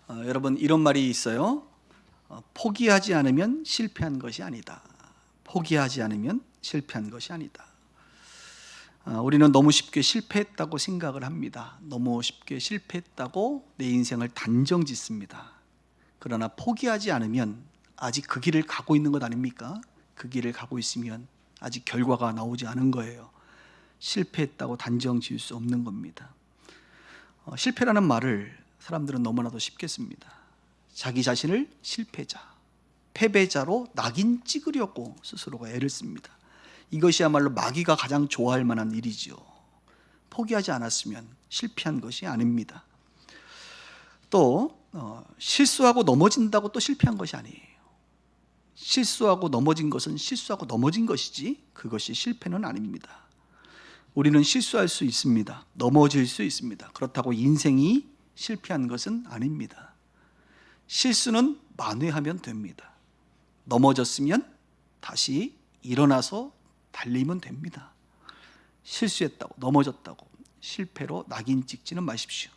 여러분 이런 말이 있어요. 포기하지 않으면 실패한 것이 아니다. 포기하지 않으면 실패한 것이 아니다. 우리는 너무 쉽게 실패했다고 생각을 합니다. 너무 쉽게 실패했다고 내 인생을 단정 짓습니다. 그러나 포기하지 않으면 아직 그 길을 가고 있는 것 아닙니까? 그 길을 가고 있으면 아직 결과가 나오지 않은 거예요. 실패했다고 단정 지을 수 없는 겁니다. 실패라는 말을 사람들은 너무나도 쉽게 씁니다. 자기 자신을 실패자, 패배자로 낙인 찍으려고 스스로가 애를 씁니다. 이것이야말로 마귀가 가장 좋아할 만한 일이죠. 포기하지 않았으면 실패한 것이 아닙니다. 또 실수하고 넘어진다고 또 실패한 것이 아니에요. 실수하고 넘어진 것은 실수하고 넘어진 것이지 그것이 실패는 아닙니다. 우리는 실수할 수 있습니다. 넘어질 수 있습니다. 그렇다고 인생이 실패한 것은 아닙니다. 실수는 만회하면 됩니다. 넘어졌으면 다시 일어나서 달리면 됩니다. 실수했다고 넘어졌다고 실패로 낙인 찍지는 마십시오.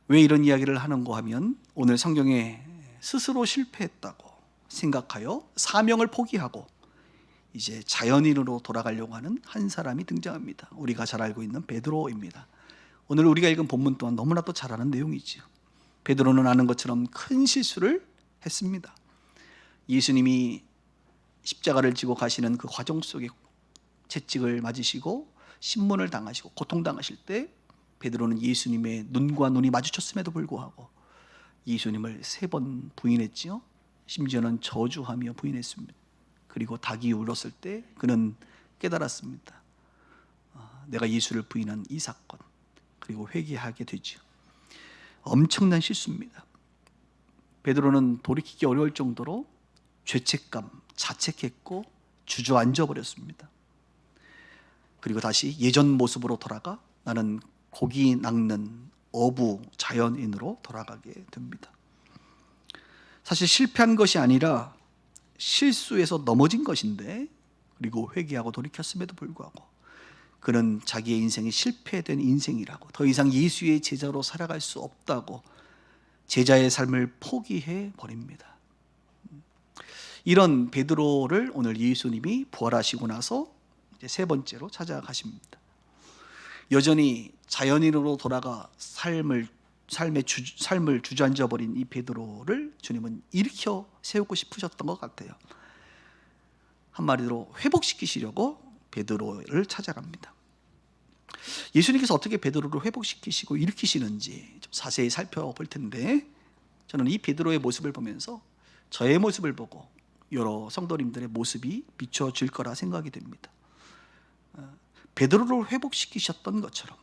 왜 이런 이야기를 하는가 하면 오늘 성경에 스스로 실패했다고 생각하여 사명을 포기하고 이제 자연인으로 돌아가려고 하는 한 사람이 등장합니다. 우리가 잘 알고 있는 베드로입니다. 오늘 우리가 읽은 본문 또한 너무나도 잘 아는 내용이죠. 베드로는 아는 것처럼 큰 실수를 했습니다. 예수님이 십자가를 지고 가시는 그 과정 속에 채찍을 맞으시고 신문을 당하시고 고통당하실 때 베드로는 예수님의 눈과 눈이 마주쳤음에도 불구하고 예수님을 3번 부인했지요. 심지어는 저주하며 부인했습니다. 그리고 닭이 울었을 때 그는 깨달았습니다. 내가 예수를 부인한 이 사건, 그리고 회개하게 되죠. 엄청난 실수입니다. 베드로는 돌이키기 어려울 정도로 죄책감, 자책했고 주저앉아 버렸습니다. 그리고 다시 예전 모습으로 돌아가 나는 고기 낚는 어부 자연인으로 돌아가게 됩니다. 사실 실패한 것이 아니라 실수해서 넘어진 것인데, 그리고 회개하고 돌이켰음에도 불구하고 그는 자기의 인생이 실패된 인생이라고, 더 이상 예수의 제자로 살아갈 수 없다고 제자의 삶을 포기해 버립니다. 이런 베드로를 오늘 예수님이 부활하시고 나서 이제 3번째로 찾아가십니다. 여전히 자연인으로 돌아가 삶을 주저앉아 버린 이 베드로를 주님은 일으켜 세우고 싶으셨던 것 같아요. 한마디로 회복시키시려고 베드로를 찾아갑니다. 예수님께서 어떻게 베드로를 회복시키시고 일으키시는지 좀 자세히 살펴볼 텐데, 저는 이 베드로의 모습을 보면서 저의 모습을 보고 여러 성도님들의 모습이 비춰질 거라 생각이 됩니다. 베드로를 회복시키셨던 것처럼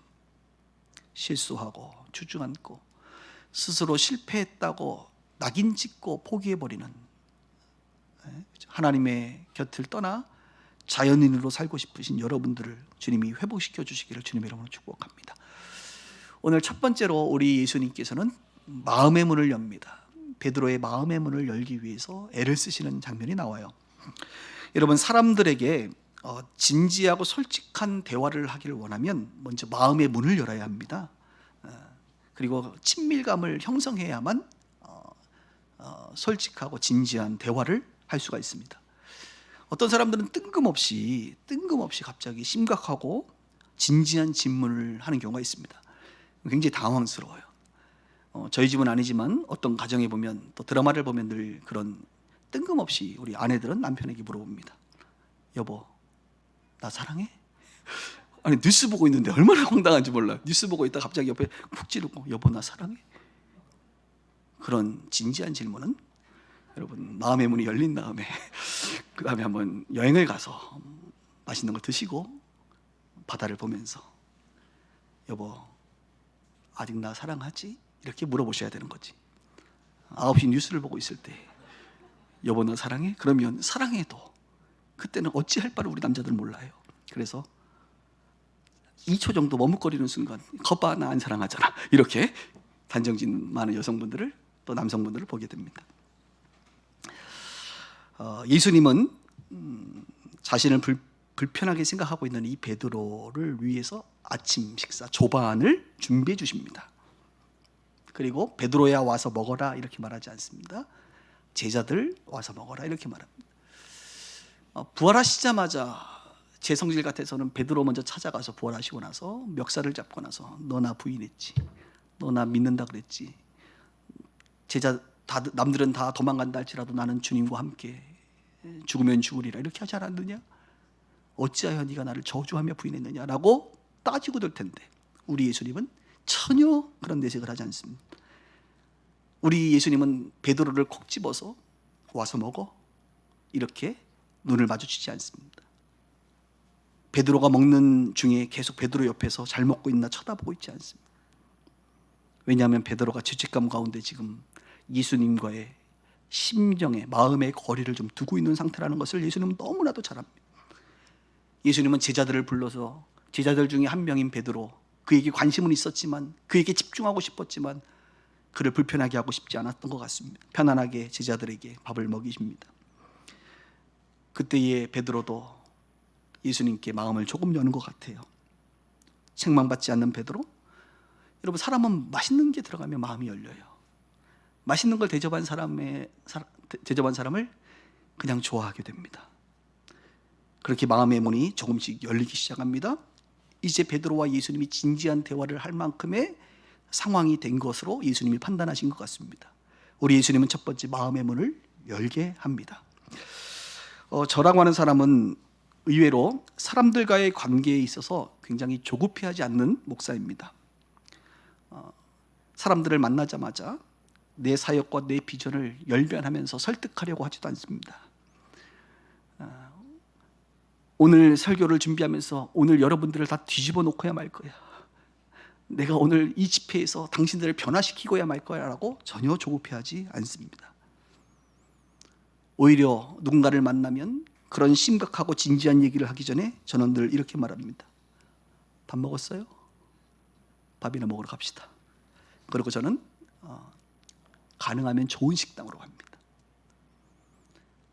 실수하고 주저앉고 스스로 실패했다고 낙인 찍고 포기해버리는, 하나님의 곁을 떠나 자연인으로 살고 싶으신 여러분들을 주님이 회복시켜 주시기를 주님의 이름으로 축복합니다. 오늘 첫 번째로 우리 예수님께서는 마음의 문을 엽니다. 베드로의 마음의 문을 열기 위해서 애를 쓰시는 장면이 나와요. 여러분, 사람들에게 진지하고 솔직한 대화를 하기를 원하면 먼저 마음의 문을 열어야 합니다. 그리고 친밀감을 형성해야만 솔직하고 진지한 대화를 할 수가 있습니다. 어떤 사람들은 뜬금없이 갑자기 심각하고 진지한 질문을 하는 경우가 있습니다. 굉장히 당황스러워요. 저희 집은 아니지만 어떤 가정에 보면, 또 드라마를 보면 늘 그런 뜬금없이 우리 아내들은 남편에게 물어봅니다. 여보, 나 사랑해? 아니, 뉴스 보고 있는데 얼마나 황당한지 몰라요. 뉴스 보고 있다 갑자기 옆에 푹 찌르고 여보, 나 사랑해? 그런 진지한 질문은 여러분, 마음의 문이 열린 다음에 그 다음에 한번 여행을 가서 맛있는 걸 드시고 바다를 보면서 여보, 아직 나 사랑하지? 이렇게 물어보셔야 되는 거지. 9시 뉴스를 보고 있을 때 여보, 나 사랑해? 그러면 사랑해도 그때는 어찌할 바를 우리 남자들은 몰라요. 그래서 2초 정도 머뭇거리는 순간 거봐, 나 안 사랑하잖아, 이렇게 단정짓는 많은 여성분들을, 또 남성분들을 보게 됩니다. 예수님은 자신을 불편하게 생각하고 있는 이 베드로를 위해서 아침 식사 조반을 준비해 주십니다. 그리고 베드로야 와서 먹어라 이렇게 말하지 않습니다. 제자들 와서 먹어라 이렇게 말합니다. 부활하시자마자 제 성질 같아서는 베드로 먼저 찾아가서 부활하시고 나서 멱살을 잡고 나서 너 나 부인했지, 너 나 믿는다 그랬지, 제자 다 남들은 다 도망간다 할지라도 나는 주님과 함께 죽으면 죽으리라 이렇게 하지 않았느냐? 어찌하여 네가 나를 저주하며 부인했느냐라고 따지고 들 텐데 우리 예수님은 전혀 그런 내색을 하지 않습니다. 우리 예수님은 베드로를 콕 집어서 와서 먹어 이렇게 눈을 마주치지 않습니다. 베드로가 먹는 중에 계속 베드로 옆에서 잘 먹고 있나 쳐다보고 있지 않습니다. 왜냐하면 베드로가 죄책감 가운데 지금 예수님과의 심정의 마음의 거리를 좀 두고 있는 상태라는 것을 예수님은 너무나도 잘 압니다. 예수님은 제자들을 불러서 제자들 중에 한 명인 베드로, 그에게 관심은 있었지만 그에게 집중하고 싶었지만 그를 불편하게 하고 싶지 않았던 것 같습니다. 편안하게 제자들에게 밥을 먹이십니다. 그때의 베드로도 예수님께 마음을 조금 여는 것 같아요. 책망받지 않는 베드로. 여러분, 사람은 맛있는 게 들어가면 마음이 열려요. 맛있는 걸 대접한 사람을 그냥 좋아하게 됩니다. 그렇게 마음의 문이 조금씩 열리기 시작합니다. 이제 베드로와 예수님이 진지한 대화를 할 만큼의 상황이 된 것으로 예수님이 판단하신 것 같습니다. 우리 예수님은 첫 번째 마음의 문을 열게 합니다. 저라고 하는 사람은 의외로 사람들과의 관계에 있어서 굉장히 조급해하지 않는 목사입니다. 사람들을 만나자마자 내 사역과 내 비전을 열변하면서 설득하려고 하지도 않습니다. 오늘 설교를 준비하면서 오늘 여러분들을 다 뒤집어 놓고야 말 거야, 내가 오늘 이 집회에서 당신들을 변화시키고야 말 거야 라고 전혀 조급해하지 않습니다. 오히려 누군가를 만나면 그런 심각하고 진지한 얘기를 하기 전에 저는 늘 이렇게 말합니다. 밥 먹었어요? 밥이나 먹으러 갑시다. 그리고 저는 가능하면 좋은 식당으로 갑니다.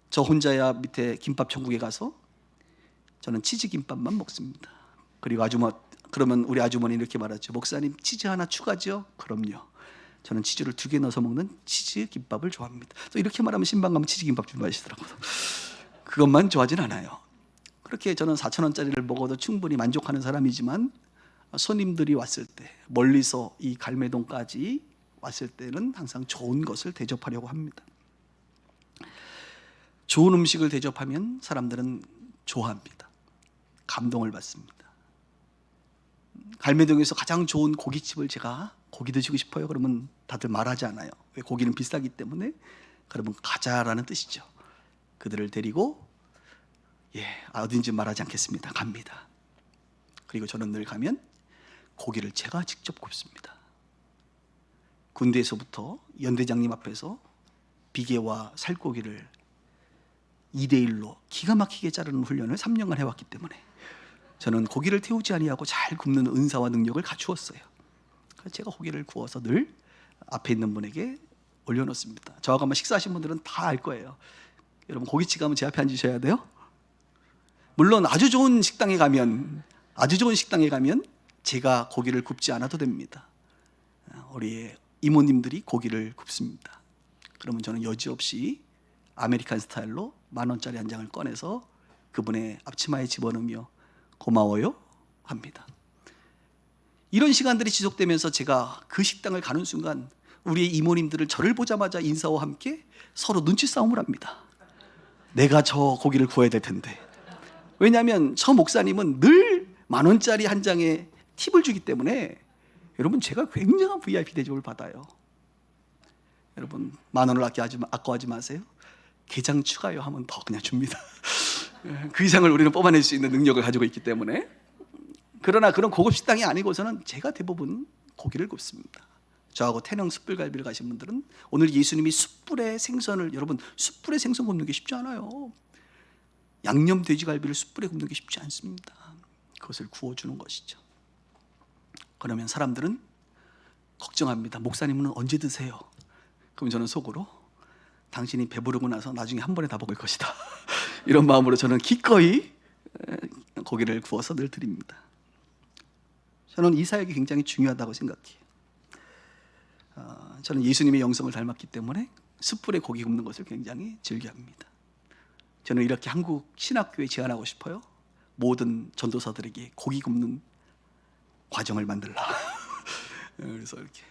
저 혼자야 밑에 김밥 천국에 가서 저는 치즈김밥만 먹습니다. 그리고 그러면 우리 아주머니는 이렇게 말하죠. 목사님, 치즈 하나 추가죠? 그럼요. 저는 치즈를 2개 넣어서 먹는 치즈김밥을 좋아합니다. 또 이렇게 말하면 신방 가면 치즈김밥 준비하시더라고요. 그것만 좋아하진 않아요. 그렇게 저는 4,000원짜리를 먹어도 충분히 만족하는 사람이지만 손님들이 왔을 때, 멀리서 이 갈매동까지 왔을 때는 항상 좋은 것을 대접하려고 합니다. 좋은 음식을 대접하면 사람들은 좋아합니다. 감동을 받습니다. 갈매동에서 가장 좋은 고깃집을 제가 고기 드시고 싶어요 그러면 다들 말하지 않아요. 왜? 고기는 비싸기 때문에. 그러면 가자라는 뜻이죠. 그들을 데리고 어딘지 말하지 않겠습니다. 갑니다. 그리고 저는 늘 가면 고기를 제가 직접 굽습니다. 군대에서부터 연대장님 앞에서 비계와 살코기를 2대1로 기가 막히게 자르는 훈련을 3년간 해왔기 때문에 저는 고기를 태우지 아니하고 잘 굽는 은사와 능력을 갖추었어요. 그래서 제가 고기를 구워서 늘 앞에 있는 분에게 올려놓습니다. 저하고 아마 식사하신 분들은 다 알 거예요. 여러분, 고깃집 가면 제 앞에 앉으셔야 돼요. 물론 아주 좋은 식당에 가면 제가 고기를 굽지 않아도 됩니다. 우리 이모님들이 고기를 굽습니다. 그러면 저는 여지없이 아메리칸 스타일로 10,000원짜리 한 장을 꺼내서 그분의 앞치마에 집어넣으며 고마워요 합니다. 이런 시간들이 지속되면서 제가 그 식당을 가는 순간 우리 이모님들은 저를 보자마자 인사와 함께 서로 눈치 싸움을 합니다. 내가 저 고기를 구워야 될 텐데. 왜냐하면 저 목사님은 늘 10,000원짜리 한 장에 팁을 주기 때문에 여러분, 제가 굉장한 VIP 대접을 받아요. 여러분, 10,000원을 아까워하지 마세요. 게장 추가요 하면 더 그냥 줍니다. 그 이상을 우리는 뽑아낼 수 있는 능력을 가지고 있기 때문에. 그러나 그런 고급 식당이 아니고서는 제가 대부분 고기를 굽습니다. 저하고 태릉 숯불갈비를 가신 분들은 오늘 예수님이 숯불에 생선을, 여러분, 숯불에 생선 굽는 게 쉽지 않아요. 양념 돼지갈비를 숯불에 굽는 게 쉽지 않습니다. 그것을 구워주는 것이죠. 그러면 사람들은 걱정합니다. 목사님은 언제 드세요? 그럼 저는 속으로 당신이 배부르고 나서 나중에 한 번에 다 먹을 것이다. 이런 마음으로 저는 기꺼이 고기를 구워서 늘 드립니다. 저는 이 사역이 굉장히 중요하다고 생각해요. 저는 예수님의 영성을 닮았기 때문에 숯불에 고기 굽는 것을 굉장히 즐겨합니다. 저는 이렇게 한국 신학교에 제안하고 싶어요. 모든 전도사들에게 고기 굽는 과정을 만들라. 그래서 이렇게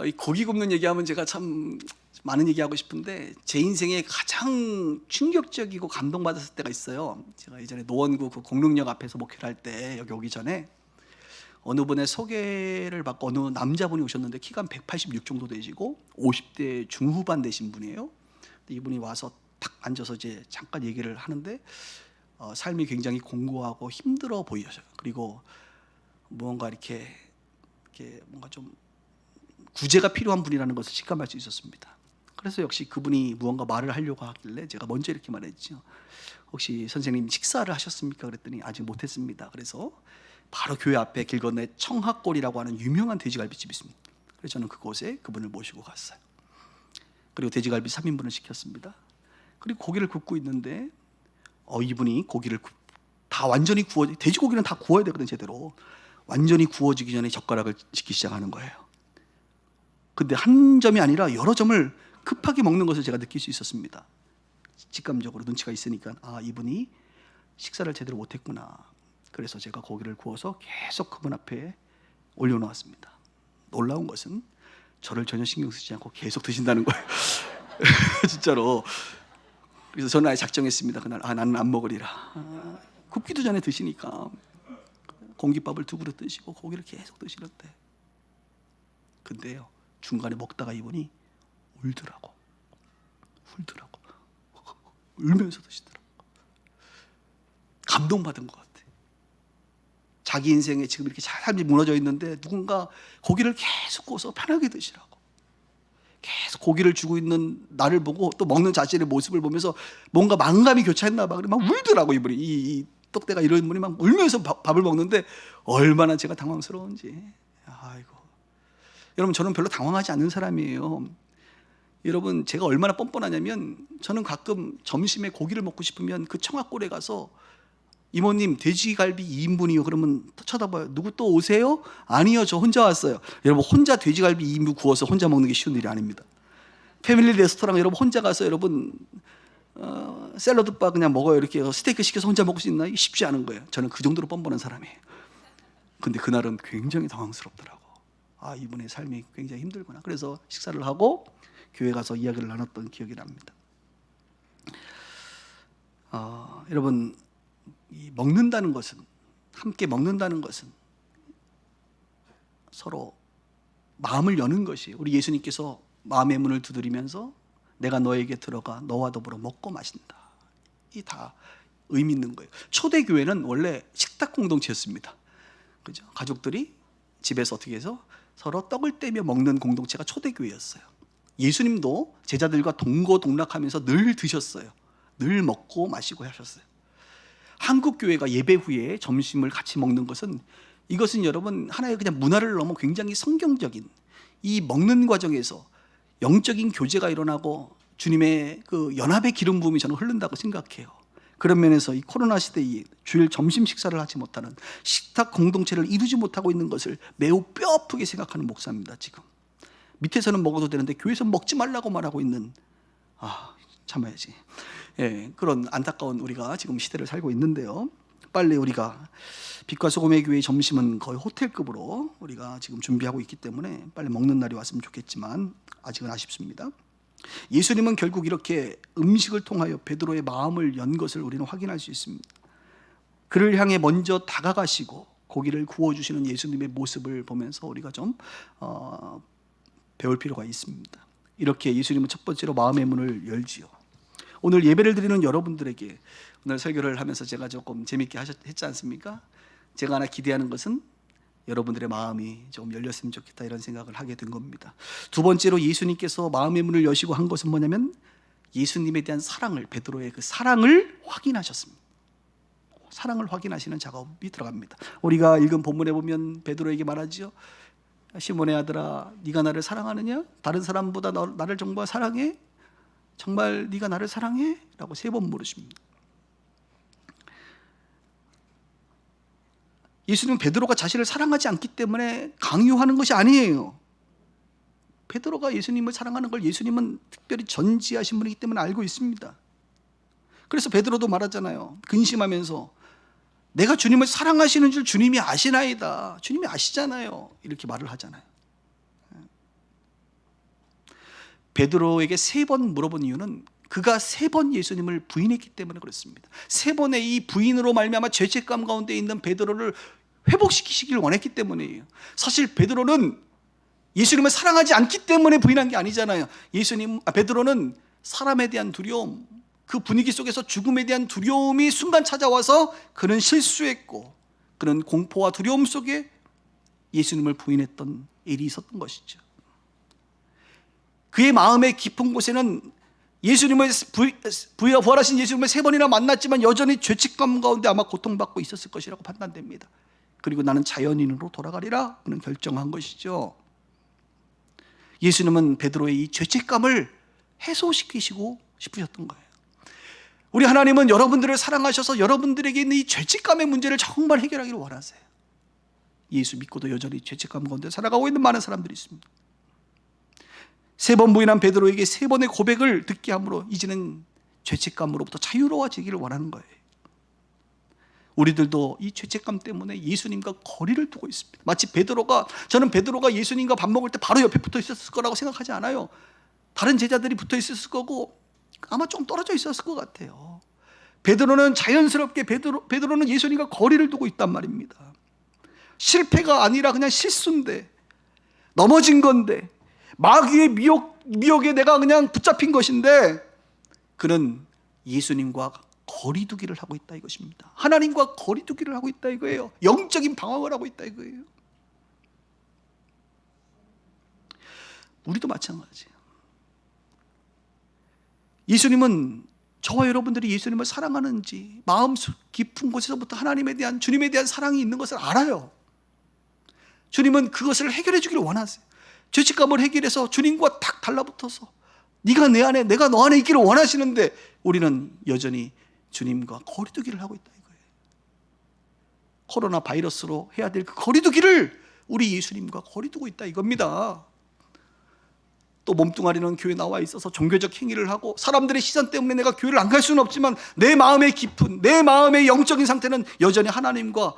이 고기 굽는 얘기하면 제가 참 많은 얘기하고 싶은데 제 인생에 가장 충격적이고 감동받았을 때가 있어요. 제가 예전에 노원구 그 공릉역 앞에서 목회를 할 때 여기 오기 전에 어느 분의 소개를 받고 어느 남자분이 오셨는데 키가 한 186 정도 되시고 50대 중후반 되신 분이에요. 근데 이분이 와서 탁 앉아서 이제 잠깐 얘기를 하는데 삶이 굉장히 공고하고 힘들어 보이셔요. 그리고 무언가 이렇게 뭔가 좀 구제가 필요한 분이라는 것을 직감할 수 있었습니다. 그래서 역시 그분이 무언가 말을 하려고 하길래 제가 먼저 이렇게 말했죠. 혹시 선생님 식사를 하셨습니까? 그랬더니 아직 못했습니다. 그래서 바로 교회 앞에 길 건너에 청학골이라고 하는 유명한 돼지갈비집이 있습니다. 그래서 저는 그곳에 그분을 모시고 갔어요. 그리고 돼지갈비 3인분을 시켰습니다. 그리고 고기를 굽고 있는데 이분이 고기를 다 완전히 돼지고기는 다 구워야 되거든 제대로. 완전히 구워지기 전에 젓가락을 짚기 시작하는 거예요. 근데 한 점이 아니라 여러 점을 급하게 먹는 것을 제가 느낄 수 있었습니다. 직감적으로 눈치가 있으니까 이분이 식사를 제대로 못했구나. 그래서 제가 고기를 구워서 계속 그분 앞에 올려놓았습니다. 놀라운 것은 저를 전혀 신경 쓰지 않고 계속 드신다는 거예요. 진짜로. 그래서 저는 아예 작정했습니다. 그날 나는 안 먹으리라. 굽기도 전에 드시니까 공깃밥을 2그릇 드시고 고기를 계속 드시는데, 근데요 중간에 먹다가 이분이 울더라고. 울면서 드시더라고. 감동받은 것 같아. 자기 인생에 지금 이렇게 삶이 무너져 있는데 누군가 고기를 계속 구워서 편하게 드시라고, 계속 고기를 주고 있는 나를 보고 또 먹는 자신의 모습을 보면서 뭔가 만감이 교차했나 봐. 막 울더라고 이분이. 이 떡대가 이런 분이 막 울면서 밥을 먹는데 얼마나 제가 당황스러운지. 아이고. 여러분, 저는 별로 당황하지 않는 사람이에요. 여러분, 제가 얼마나 뻔뻔하냐면 저는 가끔 점심에 고기를 먹고 싶으면 그 청학골에 가서 이모님 돼지갈비 2인분이요. 그러면 쳐다봐요. 누구 또 오세요? 아니요, 저 혼자 왔어요. 여러분, 혼자 돼지갈비 2인분 구워서 혼자 먹는 게 쉬운 일이 아닙니다. 패밀리 레스토랑 여러분 혼자 가서 여러분 샐러드 바 그냥 먹어요. 이렇게 스테이크 시켜서 혼자 먹을 수 있나? 이게 쉽지 않은 거예요. 저는 그 정도로 뻔뻔한 사람이에요. 근데 그날은 굉장히 당황스럽더라고. 이분의 삶이 굉장히 힘들구나. 그래서 식사를 하고 교회 가서 이야기를 나눴던 기억이 납니다. 여러분, 이 먹는다는 것은, 함께 먹는다는 것은 서로 마음을 여는 것이, 우리 예수님께서 마음의 문을 두드리면서 내가 너에게 들어가 너와 더불어 먹고 마신다. 이 다 의미 있는 거예요. 초대교회는 원래 식탁 공동체였습니다. 그죠? 가족들이 집에서 어떻게 해서 서로 떡을 떼며 먹는 공동체가 초대교회였어요. 예수님도 제자들과 동고동락하면서 늘 드셨어요. 늘 먹고 마시고 하셨어요. 한국 교회가 예배 후에 점심을 같이 먹는 것은, 이것은 여러분 하나의 그냥 문화를 넘어 굉장히 성경적인, 이 먹는 과정에서 영적인 교제가 일어나고 주님의 그 연합의 기름 부음이 저는 흐른다고 생각해요. 그런 면에서 이 코로나 시대에 주일 점심 식사를 하지 못하는, 식탁 공동체를 이루지 못하고 있는 것을 매우 뼈아프게 생각하는 목사입니다. 지금 밑에서는 먹어도 되는데 교회에서 먹지 말라고 말하고 있는, 참아야지. 그런 안타까운 우리가 지금 시대를 살고 있는데요. 빨리 우리가 빛과 소금의 교회의 점심은 거의 호텔급으로 우리가 지금 준비하고 있기 때문에 빨리 먹는 날이 왔으면 좋겠지만 아직은 아쉽습니다. 예수님은 결국 이렇게 음식을 통하여 베드로의 마음을 연 것을 우리는 확인할 수 있습니다. 그를 향해 먼저 다가가시고 고기를 구워주시는 예수님의 모습을 보면서 우리가 좀 배울 필요가 있습니다. 이렇게 예수님은 첫 번째로 마음의 문을 열지요. 오늘 예배를 드리는 여러분들에게 오늘 설교를 하면서 제가 조금 재밌게 했지 않습니까? 제가 하나 기대하는 것은 여러분들의 마음이 좀 열렸으면 좋겠다, 이런 생각을 하게 된 겁니다. 두 번째로 예수님께서 마음의 문을 여시고 한 것은 뭐냐면 예수님에 대한 사랑을, 베드로의 그 사랑을 확인하셨습니다. 사랑을 확인하시는 작업이 들어갑니다. 우리가 읽은 본문에 보면 베드로에게 말하지요. 시몬의 아들아, 네가 나를 사랑하느냐? 다른 사람보다 나를 정말 사랑해? 정말 네가 나를 사랑해? 라고 3번 물으십니다. 예수님은 베드로가 자신을 사랑하지 않기 때문에 강요하는 것이 아니에요. 베드로가 예수님을 사랑하는 걸 예수님은 특별히 전지하신 분이기 때문에 알고 있습니다. 그래서 베드로도 말하잖아요. 근심하면서 내가 주님을 사랑하시는 줄 주님이 아시나이다. 주님이 아시잖아요. 이렇게 말을 하잖아요. 베드로에게 3번 물어본 이유는 그가 3번 예수님을 부인했기 때문에 그렇습니다. 3번의 이 부인으로 말미암아 죄책감 가운데 있는 베드로를 회복시키시길 원했기 때문이에요. 사실 베드로는 예수님을 사랑하지 않기 때문에 부인한 게 아니잖아요. 베드로는 사람에 대한 두려움, 그 분위기 속에서 죽음에 대한 두려움이 순간 찾아와서 그는 실수했고 그는 공포와 두려움 속에 예수님을 부인했던 일이 있었던 것이죠. 그의 마음의 깊은 곳에는 예수님을 부활하신 예수님을 3번이나 만났지만 여전히 죄책감 가운데 아마 고통받고 있었을 것이라고 판단됩니다. 그리고 나는 자연인으로 돌아가리라 그는 결정한 것이죠. 예수님은 베드로의 이 죄책감을 해소시키시고 싶으셨던 거예요. 우리 하나님은 여러분들을 사랑하셔서 여러분들에게 있는 이 죄책감의 문제를 정말 해결하기를 원하세요. 예수 믿고도 여전히 죄책감 가운데 살아가고 있는 많은 사람들이 있습니다. 3번 부인한 베드로에게 3번의 고백을 듣게 함으로 이제는 죄책감으로부터 자유로워지기를 원하는 거예요. 우리들도 이 죄책감 때문에 예수님과 거리를 두고 있습니다. 마치 저는 베드로가 예수님과 밥 먹을 때 바로 옆에 붙어 있었을 거라고 생각하지 않아요. 다른 제자들이 붙어 있었을 거고 아마 좀 떨어져 있었을 것 같아요. 베드로는 자연스럽게 베드로는 예수님과 거리를 두고 있단 말입니다. 실패가 아니라 그냥 실수인데, 넘어진 건데, 마귀의 미혹에 내가 그냥 붙잡힌 것인데 그는 예수님과 거리두기를 하고 있다 이것입니다. 하나님과 거리두기를 하고 있다 이거예요. 영적인 방황을 하고 있다 이거예요. 우리도 마찬가지예요. 예수님은 저와 여러분들이 예수님을 사랑하는지 마음 깊은 곳에서부터 하나님에 대한, 주님에 대한 사랑이 있는 것을 알아요. 주님은 그것을 해결해 주기를 원하세요. 죄책감을 해결해서 주님과 탁 달라붙어서 네가 내 안에, 내가 너 안에 있기를 원하시는데 우리는 여전히 주님과 거리두기를 하고 있다 이거예요. 코로나 바이러스로 해야 될 그 거리두기를 우리 예수님과 거리두고 있다 이겁니다. 또 몸뚱아리는 교회에 나와 있어서 종교적 행위를 하고 사람들의 시선 때문에 내가 교회를 안 갈 수는 없지만 내 마음의 깊은, 내 마음의 영적인 상태는 여전히 하나님과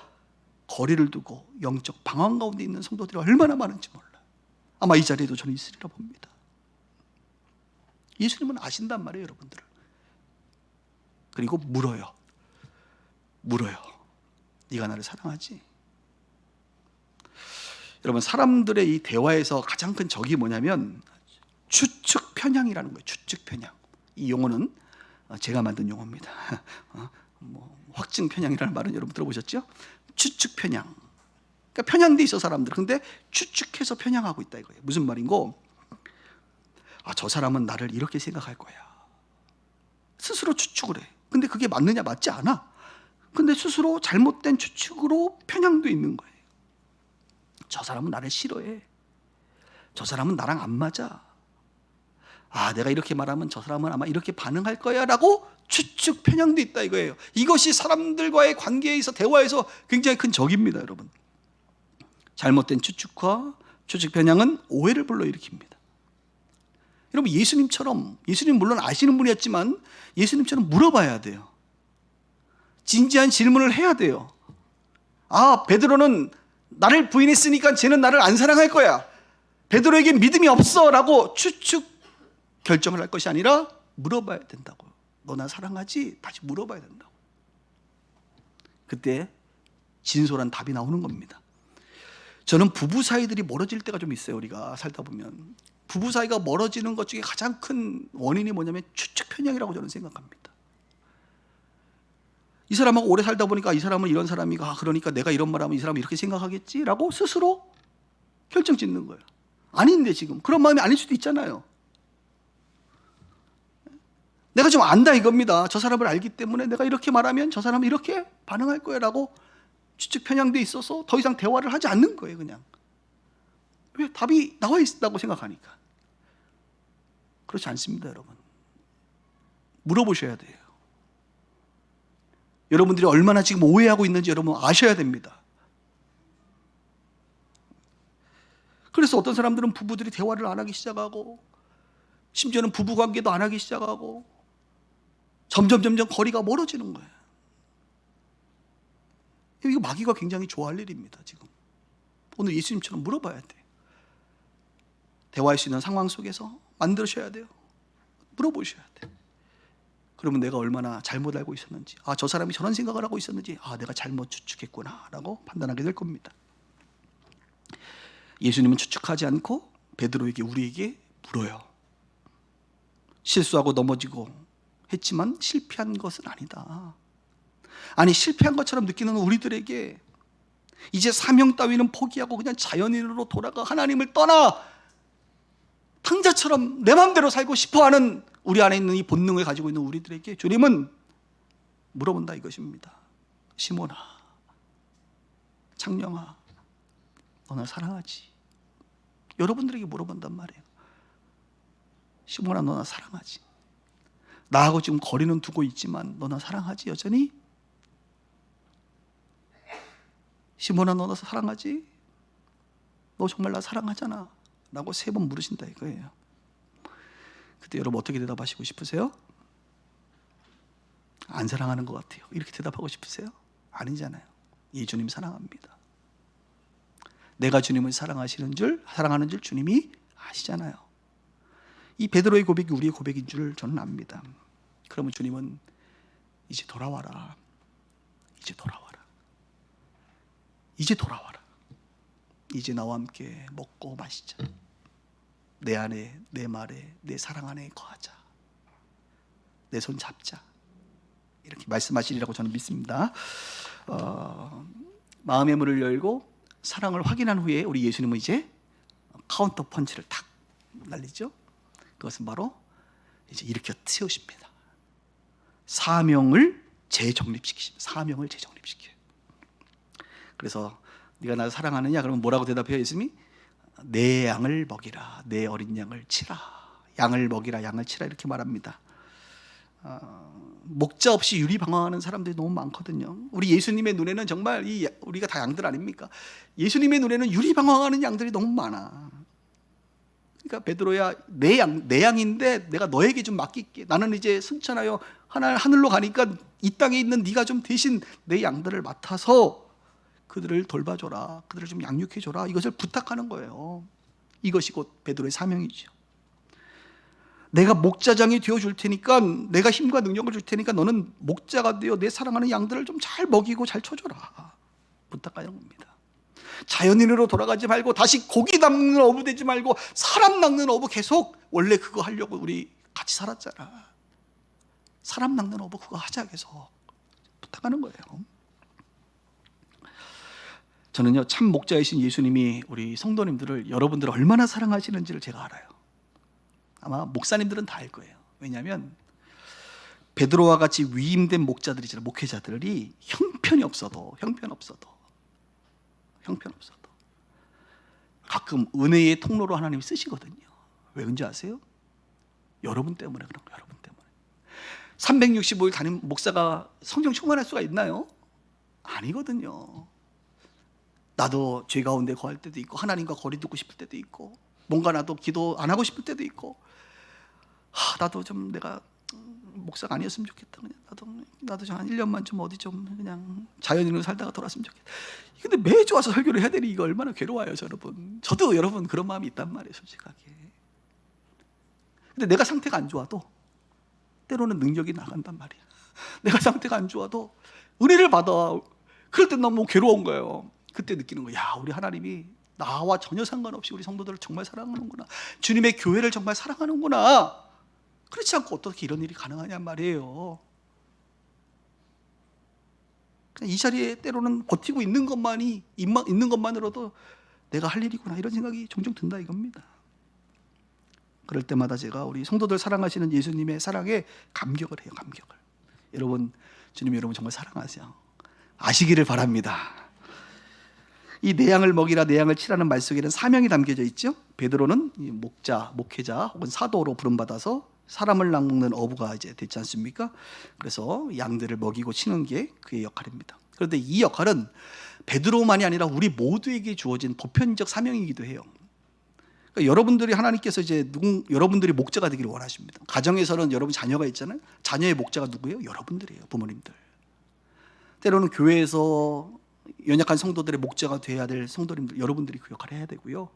거리를 두고 영적 방황 가운데 있는 성도들이 얼마나 많은지 몰라요. 아마 이 자리에도 저는 있으리라 봅니다. 예수님은 아신단 말이에요, 여러분들을. 그리고 물어요. 네가 나를 사랑하지? 여러분, 사람들의 이 대화에서 가장 큰 적이 뭐냐면 추측 편향이라는 거예요. 추측 편향. 이 용어는 제가 만든 용어입니다. 확증 편향이라는 말은 여러분 들어보셨죠? 추측 편향. 그러니까 편향돼 있어 사람들. 근데 추측해서 편향하고 있다 이거예요. 무슨 말인고? 저 사람은 나를 이렇게 생각할 거야. 스스로 추측을 해. 근데 그게 맞느냐? 맞지 않아. 근데 스스로 잘못된 추측으로 편향돼 있는 거예요. 저 사람은 나를 싫어해. 저 사람은 나랑 안 맞아. 내가 이렇게 말하면 저 사람은 아마 이렇게 반응할 거야 라고 추측 편향돼 있다 이거예요. 이것이 사람들과의 관계에서, 대화에서 굉장히 큰 적입니다, 여러분. 잘못된 추측과 추측 편향은 오해를 불러일으킵니다. 여러분, 예수님 물론 아시는 분이었지만 예수님처럼 물어봐야 돼요. 진지한 질문을 해야 돼요. 베드로는 나를 부인했으니까 쟤는 나를 안 사랑할 거야. 베드로에게 믿음이 없어 라고 추측 결정을 할 것이 아니라 물어봐야 된다고요. 너 나 사랑하지? 다시 물어봐야 된다고. 그때 진솔한 답이 나오는 겁니다. 저는 부부 사이들이 멀어질 때가 좀 있어요. 우리가 살다 보면 부부 사이가 멀어지는 것 중에 가장 큰 원인이 뭐냐면 추측 편향이라고 저는 생각합니다. 이 사람하고 오래 살다 보니까 이 사람은 이런 사람이가, 그러니까 내가 이런 말하면 이 사람은 이렇게 생각하겠지라고 스스로 결정 짓는 거예요. 아닌데 지금 그런 마음이 아닐 수도 있잖아요. 내가 좀 안다 이겁니다. 저 사람을 알기 때문에 내가 이렇게 말하면 저 사람은 이렇게 반응할 거야 라고 추측 편향돼 있어서 더 이상 대화를 하지 않는 거예요. 그냥 왜? 답이 나와 있다고 생각하니까. 그렇지 않습니다, 여러분. 물어보셔야 돼요. 여러분들이 얼마나 지금 오해하고 있는지 여러분 아셔야 됩니다. 그래서 어떤 사람들은 부부들이 대화를 안 하기 시작하고, 심지어는 부부관계도 안 하기 시작하고, 점점 거리가 멀어지는 거예요. 이거 마귀가 굉장히 좋아할 일입니다. 지금 오늘 예수님처럼 물어봐야 돼요. 대화할 수 있는 상황 속에서 만드셔야 돼요. 물어보셔야 돼요. 그러면 내가 얼마나 잘못 알고 있었는지, 저 사람이 저런 생각을 하고 있었는지, 내가 잘못 추측했구나 라고 판단하게 될 겁니다. 예수님은 추측하지 않고 베드로에게, 우리에게 물어요. 실수하고 넘어지고 했지만 실패한 것은 아니다. 아니, 실패한 것처럼 느끼는 우리들에게 이제 사명 따위는 포기하고 그냥 자연인으로 돌아가 하나님을 떠나 탕자처럼 내 마음대로 살고 싶어하는 우리 안에 있는 이 본능을 가지고 있는 우리들에게 주님은 물어본다 이것입니다. 시몬아, 창령아, 너나 사랑하지? 여러분들에게 물어본단 말이에요. 시몬아, 너나 사랑하지? 나하고 지금 거리는 두고 있지만 너나 사랑하지 여전히? 시몬아, 너나 사랑하지? 너 정말 나 사랑하잖아 라고 3번 물으신다 이거예요. 그때 여러분 어떻게 대답하시고 싶으세요? 안 사랑하는 것 같아요 이렇게 대답하고 싶으세요? 아니잖아요. 예수님 사랑합니다. 내가 주님을 사랑하는 줄 주님이 아시잖아요. 이 베드로의 고백이 우리의 고백인 줄 저는 압니다. 그러면 주님은 이제 돌아와라, 이제 돌아와라, 이제 돌아와라, 이제 나와 함께 먹고 마시자, 내 안에, 내 말에, 내 사랑 안에 거하자, 내 손 잡자, 이렇게 말씀하시리라고 저는 믿습니다. 마음의 문을 열고 사랑을 확인한 후에 우리 예수님은 이제 카운터 펀치를 탁 날리죠. 그것은 바로 이제 일으켜 세우십니다. 사명을 재정립시키십니다. 사명을 재정립시켜요. 그래서 네가 나를 사랑하느냐? 그러면 뭐라고 대답해요? 예수님이 내 양을 먹이라, 내 어린 양을 치라, 양을 먹이라, 양을 치라 이렇게 말합니다. 목자 없이 유리방황하는 사람들이 너무 많거든요. 우리 예수님의 눈에는 정말 우리가 다 양들 아닙니까? 예수님의 눈에는 유리방황하는 양들이 너무 많아. 그러니까 베드로야, 내 양인데 내가 너에게 좀 맡길게. 나는 이제 승천하여 하늘로 가니까 이 땅에 있는 네가 좀 대신 내 양들을 맡아서 그들을 돌봐줘라, 그들을 좀 양육해줘라, 이것을 부탁하는 거예요. 이것이 곧 베드로의 사명이죠. 내가 목자장이 되어줄 테니까, 내가 힘과 능력을 줄 테니까 너는 목자가 되어 내 사랑하는 양들을 좀 잘 먹이고 잘 쳐줘라, 부탁하는 겁니다. 자연인으로 돌아가지 말고, 다시 고기 낚는 어부 되지 말고 사람 낚는 어부 계속, 원래 그거 하려고 우리 같이 살았잖아. 사람 낚는 어부 그거 하자 계속 부탁하는 거예요. 저는요, 참 목자이신 예수님이 우리 성도님들을, 여러분들을 얼마나 사랑하시는지를 제가 알아요. 아마 목사님들은 다 알 거예요. 왜냐하면 베드로와 같이 위임된 목자들이잖아요. 목회자들이 형편이 없어도 가끔 은혜의 통로로 하나님이 쓰시거든요. 왜 그런지 아세요? 여러분 때문에 그런 거예요. 여러분 때문에. 365일 담임 목사가 성령 충만할 수가 있나요? 아니거든요. 나도 죄 가운데 거할 때도 있고, 하나님과 거리 두고 싶을 때도 있고, 뭔가 나도 기도 안 하고 싶을 때도 있고, 나도 좀 내가 목사가 아니었으면 좋겠다. 그냥 나도 좀 한 1년만 좀 어디 좀 그냥 자연인으로 살다가 돌았으면 좋겠다. 근데 매주 와서 설교를 해야 되니 이거 얼마나 괴로워요, 여러분. 저도 여러분 그런 마음이 있단 말이에요, 솔직하게. 근데 내가 상태가 안 좋아도 때로는 능력이 나간단 말이야. 내가 상태가 안 좋아도 은혜를 받아. 그럴 땐 너무 괴로운 거예요. 그때 느끼는 거야. 야, 우리 하나님이 나와 전혀 상관없이 우리 성도들을 정말 사랑하는구나. 주님의 교회를 정말 사랑하는구나. 그렇지 않고 어떻게 이런 일이 가능하냔 말이에요. 그냥 이 자리에 때로는 버티고 있는 것만으로도 내가 할 일이구나, 이런 생각이 종종 든다 이겁니다. 그럴 때마다 제가 우리 성도들 사랑하시는 예수님의 사랑에 감격을 해요. 감격을. 여러분, 주님이 여러분 정말 사랑하세요. 아시기를 바랍니다. 이 내 양을 먹이라, 내 양을 치라는 말 속에는 사명이 담겨져 있죠. 베드로는 목회자 혹은 사도로 부름받아서 사람을 낚는 어부가 이제 됐지 않습니까? 그래서 양들을 먹이고 치는 게 그의 역할입니다. 그런데 이 역할은 베드로만이 아니라 우리 모두에게 주어진 보편적 사명이기도 해요. 그러니까 여러분들이 하나님께서 이제 여러분들이 목자가 되기를 원하십니다. 가정에서는 여러분 자녀가 있잖아요. 자녀의 목자가 누구예요? 여러분들이에요. 부모님들. 때로는 교회에서 연약한 성도들의 목자가 돼야 될 성도님들, 여러분들이 그 역할을 해야 되고요.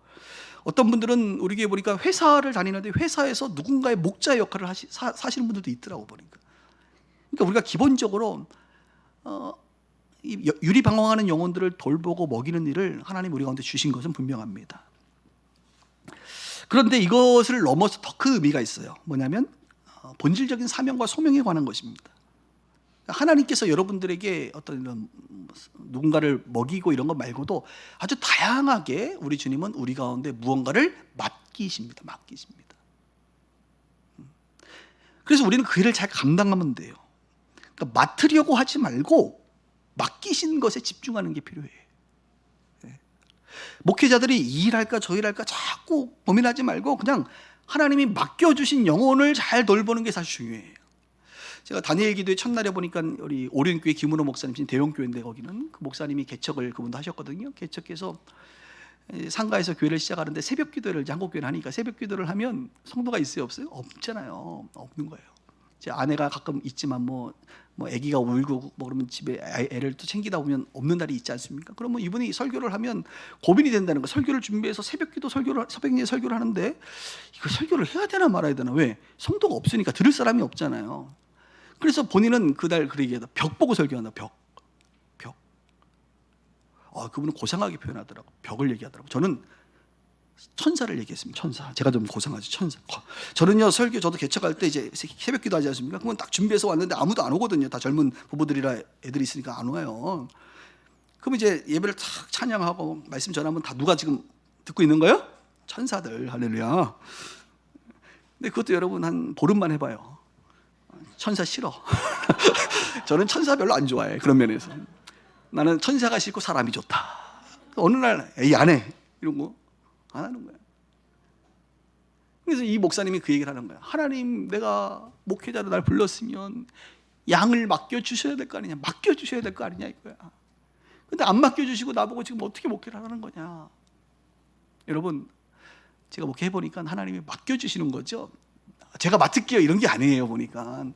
어떤 분들은 우리 교회 보니까 회사를 다니는데 회사에서 누군가의 목자 역할을 사시는 분들도 있더라고 보니까. 그러니까 우리가 기본적으로 이 유리방황하는 영혼들을 돌보고 먹이는 일을 하나님 우리 가운데 주신 것은 분명합니다. 그런데 이것을 넘어서 더 큰 의미가 있어요. 뭐냐면 본질적인 사명과 소명에 관한 것입니다. 하나님께서 여러분들에게 어떤 이런 누군가를 먹이고 이런 것 말고도 아주 다양하게 우리 주님은 우리 가운데 무언가를 맡기십니다. 그래서 우리는 그 일을 잘 감당하면 돼요. 그러니까 맡으려고 하지 말고 맡기신 것에 집중하는 게 필요해요. 목회자들이 이 일할까 저 일할까 자꾸 고민하지 말고 그냥 하나님이 맡겨주신 영혼을 잘 돌보는 게 사실 중요해요. 제가 다니엘 기도회 첫날에 보니까 우리 오륜교회 김은호 목사님, 대형교회인데 거기는 그 목사님이 개척을 그분도 하셨거든요. 개척해서 상가에서 교회를 시작하는데 새벽 기도를 한국교회는 하니까 새벽 기도를 하면 성도가 있어요 없어요? 없잖아요. 없는 거예요. 제 아내가 가끔 있지만 뭐 아기가 울고 뭐 그러면 집에 애를 또 챙기다 보면 없는 날이 있지 않습니까? 그러면 이분이 설교를 하면 고민이 된다는 거. 설교를 준비해서 새벽기도 새벽에 설교를 하는데 이거 설교를 해야 되나 말아야 되나? 왜? 성도가 없으니까 들을 사람이 없잖아요. 그래서 본인은 그날 그렇게 얘기하다. 벽 보고 설교한다. 벽. 그분은 고상하게 표현하더라고. 벽을 얘기하더라고. 저는 천사를 얘기했습니다. 천사. 제가 좀 고상하죠. 천사. 저는요 설교 저도 개척할 때 이제 새벽기도 하지 않습니까? 그러면 딱 준비해서 왔는데 아무도 안 오거든요. 다 젊은 부부들이라 애들이 있으니까 안 와요. 그럼 이제 예배를 탁 찬양하고 말씀 전하면 다 누가 지금 듣고 있는 거예요? 천사들. 할렐루야. 근데 그것도 여러분 한 보름만 해봐요. 천사 싫어. 저는 천사 별로 안 좋아해. 그런 면에서 나는 천사가 싫고 사람이 좋다. 어느 날 에이 안 해. 이런 거 안 하는 거야. 그래서 이 목사님이 그 얘기를 하는 거야. 하나님, 내가 목회자로 날 불렀으면 양을 맡겨주셔야 될 거 아니냐. 맡겨주셔야 될 거 아니냐 이거야. 근데 안 맡겨주시고 나보고 지금 어떻게 목회를 하는 거냐. 여러분, 제가 목회해보니까 하나님이 맡겨주시는 거죠. 제가 맡을게요 이런 게 아니에요. 보니까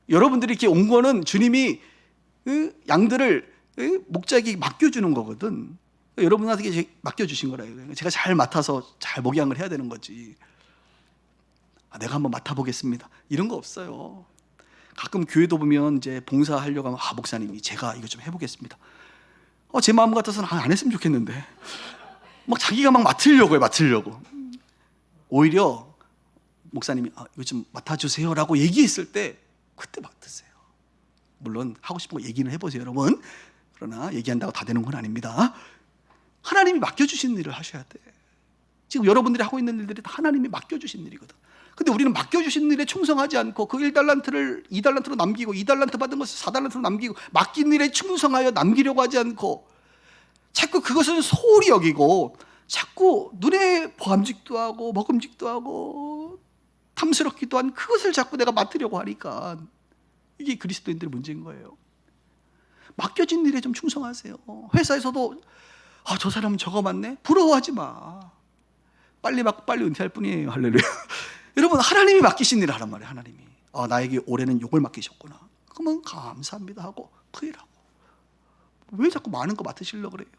여러분들이 이렇게 온 거는 주님이 양들을 목자에게 맡겨주는 거거든. 여러분한테 맡겨주신 거라요. 제가 잘 맡아서 잘 목양을 해야 되는 거지. 내가 한번 맡아보겠습니다 이런 거 없어요. 가끔 교회도 보면 이제 봉사하려고 하면 목사님이 제가 이거 좀 해보겠습니다. 제 마음 같아서는 안 했으면 좋겠는데 막 자기가 막 맡으려고 해요. 오히려 목사님이 이거 좀 맡아주세요 라고 얘기했을 때 그때 맡으세요. 물론 하고 싶은 거 얘기는 해보세요 여러분. 그러나 얘기한다고 다 되는 건 아닙니다. 하나님이 맡겨주신 일을 하셔야 돼. 지금 여러분들이 하고 있는 일들이 다 하나님이 맡겨주신 일이거든. 근데 우리는 맡겨주신 일에 충성하지 않고 그 1달란트를 2달란트로 남기고 2달란트 받은 것을 4달란트로 남기고 맡긴 일에 충성하여 남기려고 하지 않고 자꾸 그것은 소홀히 여기고 자꾸 눈에 보암직도 하고 먹음직도 하고 탐스럽기도 한 그것을 자꾸 내가 맡으려고 하니까 이게 그리스도인들의 문제인 거예요. 맡겨진 일에 좀 충성하세요. 회사에서도 저 사람은 저거 맡네? 부러워하지 마. 빨리 맡고 빨리 은퇴할 뿐이에요. 할렐루야. 여러분 하나님이 맡기신 일을 하란 말이에요. 하나님이 나에게 올해는 요걸 맡기셨구나. 그러면 감사합니다 하고 그 일하고. 왜 자꾸 많은 거 맡으시려고 그래요?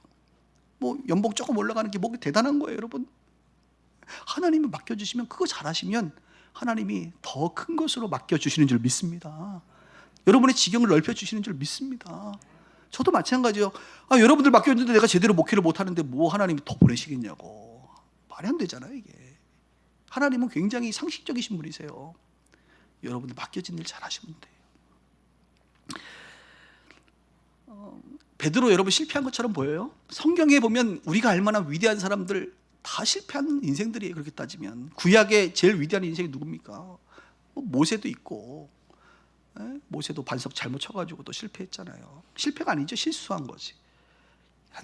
뭐 연봉 조금 올라가는 게 뭐가 대단한 거예요 여러분. 하나님이 맡겨주시면 그거 잘하시면 하나님이 더 큰 것으로 맡겨주시는 줄 믿습니다. 여러분의 지경을 넓혀주시는 줄 믿습니다. 저도 마찬가지요. 여러분들 맡겨줬는데 내가 제대로 목회를 못하는데 뭐 하나님이 더 보내시겠냐고. 말이 안 되잖아요 이게. 하나님은 굉장히 상식적이신 분이세요. 여러분들 맡겨진 일 잘하시면 돼요. 베드로 여러분 실패한 것처럼 보여요? 성경에 보면 우리가 알만한 위대한 사람들 다 실패한 인생들이에요. 그렇게 따지면 구약의 제일 위대한 인생이 누굽니까? 모세도 있고 모세도 반석 잘못 쳐가지고 또 실패했잖아요. 실패가 아니죠. 실수한 거지.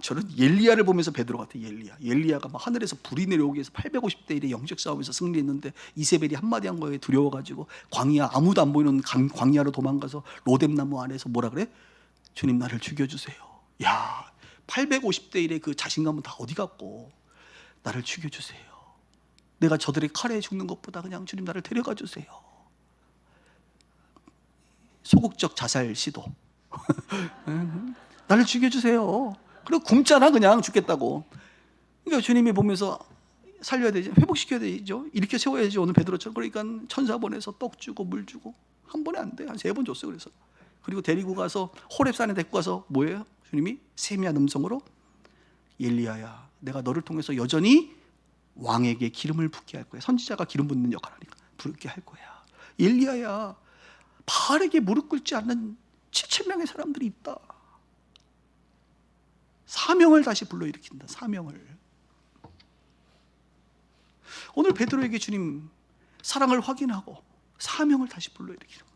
저는 엘리야를 보면서 베드로 같아요. 엘리야가 막 하늘에서 불이 내려오기 위해서 850대 1의 영적 싸움에서 승리했는데 이세벨이 한마디 한 거에 두려워가지고 광야 아무도 안 보이는 광야로 도망가서 로뎀나무 안에서 뭐라 그래? 주님 나를 죽여주세요. 야 850대 1의 그 자신감은 다 어디 갔고 나를 죽여주세요. 내가 저들의 칼에 죽는 것보다 그냥 주님 나를 데려가 주세요. 소극적 자살 시도. 나를 죽여주세요. 그리고 굶잖아 그냥 죽겠다고. 그러니까 주님이 보면서 살려야 되지, 회복시켜야 되죠. 이렇게 세워야지. 오늘 베드로처럼. 그러니까 천사 보내서 떡 주고 물 주고. 한 번에 안 돼. 한 3번 줬어요. 그래서 그리고 데리고 가서 호렙산에 데리고 가서 뭐예요? 주님이 세미한 음성으로 엘리야야, 내가 너를 통해서 여전히 왕에게 기름을 붓게 할 거야. 선지자가 기름 붓는 역할을 하니까 붓게 할 거야. 엘리야야, 바알에게 무릎 꿇지 않는 7,000명의 사람들이 있다. 사명을 다시 불러일으킨다. 사명을. 오늘 베드로에게 주님 사랑을 확인하고 사명을 다시 불러일으키는 거예요.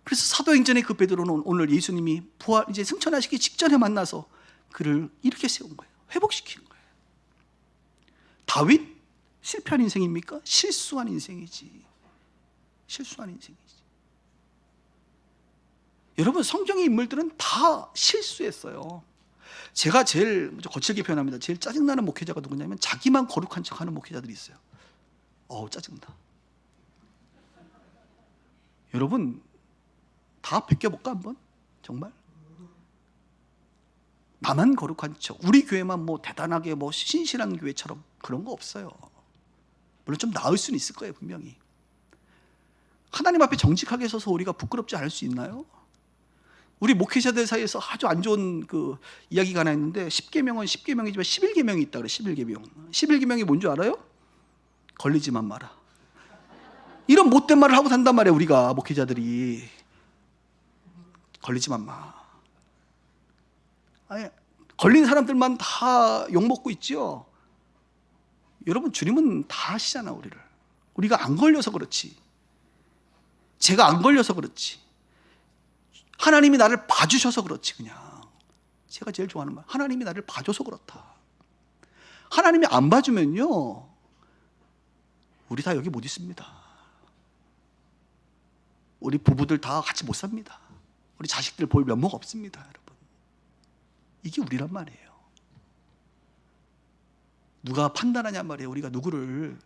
그래서 사도행전의 그 베드로는 오늘 예수님이 부활 이제 승천하시기 직전에 만나서 그를 이렇게 세운 거예요. 회복시키는 거예요. 다윗 실패한 인생입니까? 실수한 인생이지. 실수한 인생이지. 여러분, 성경의 인물들은 다 실수했어요. 제가 제일 거칠게 표현합니다. 제일 짜증나는 목회자가 누구냐면 자기만 거룩한 척하는 목회자들이 있어요. 짜증나. 여러분, 다 베껴볼까 한번? 정말? 나만 거룩한 척, 우리 교회만 뭐 대단하게 뭐 신실한 교회처럼 그런 거 없어요. 물론 좀 나을 수는 있을 거예요, 분명히. 하나님 앞에 정직하게 서서 우리가 부끄럽지 않을 수 있나요? 우리 목회자들 사이에서 아주 안 좋은 그 이야기가 하나 있는데 10계명은 10계명이지만 11계명이 있다 그래. 11계명. 11계명이 뭔지 알아요? 걸리지만 마라. 이런 못된 말을 하고 산단 말이에요, 우리가 목회자들이. 걸리지만 마. 아니, 걸린 사람들만 다 욕먹고 있죠. 여러분, 주님은 다 아시잖아, 우리를. 우리가 안 걸려서 그렇지. 제가 안 걸려서 그렇지. 하나님이 나를 봐주셔서 그렇지. 그냥 제가 제일 좋아하는 말, 하나님이 나를 봐줘서 그렇다. 하나님이 안 봐주면요, 우리 다 여기 못 있습니다. 우리 부부들 다 같이 못 삽니다. 우리 자식들 볼 면목 없습니다. 여러분, 이게 우리란 말이에요. 누가 판단하냔 말이에요. 우리가 누구를,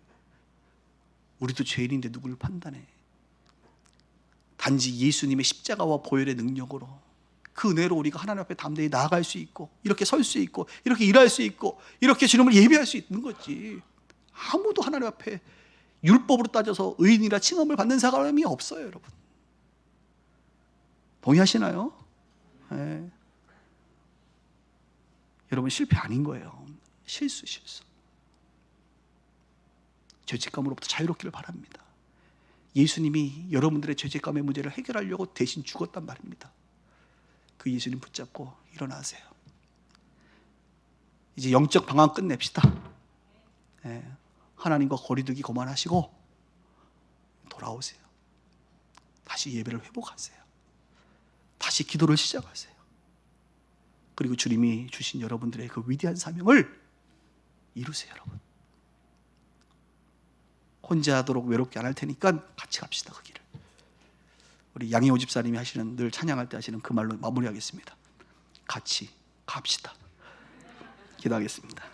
우리도 죄인인데 누구를 판단해. 단지 예수님의 십자가와 보혈의 능력으로, 그 은혜로 우리가 하나님 앞에 담대히 나아갈 수 있고, 이렇게 설 수 있고, 이렇게 일할 수 있고, 이렇게 주님을 예배할 수 있는 거지. 아무도 하나님 앞에 율법으로 따져서 의인이라 칭함을 받는 사람이 없어요, 여러분. 동의하시나요? 네. 여러분, 실패 아닌 거예요. 실수. 죄책감으로부터 자유롭기를 바랍니다. 예수님이 여러분들의 죄책감의 문제를 해결하려고 대신 죽었단 말입니다. 그 예수님 붙잡고 일어나세요. 이제 영적 방황 끝냅시다. 하나님과 거리두기 그만하시고 돌아오세요. 다시 예배를 회복하세요. 다시 기도를 시작하세요. 그리고 주님이 주신 여러분들의 그 위대한 사명을 이루세요, 여러분. 혼자 하도록 외롭게 안 할 테니까 같이 갑시다, 그 길을. 우리 양희호 집사님이 하시는, 늘 찬양할 때 하시는 그 말로 마무리하겠습니다. 같이 갑시다. 기도하겠습니다.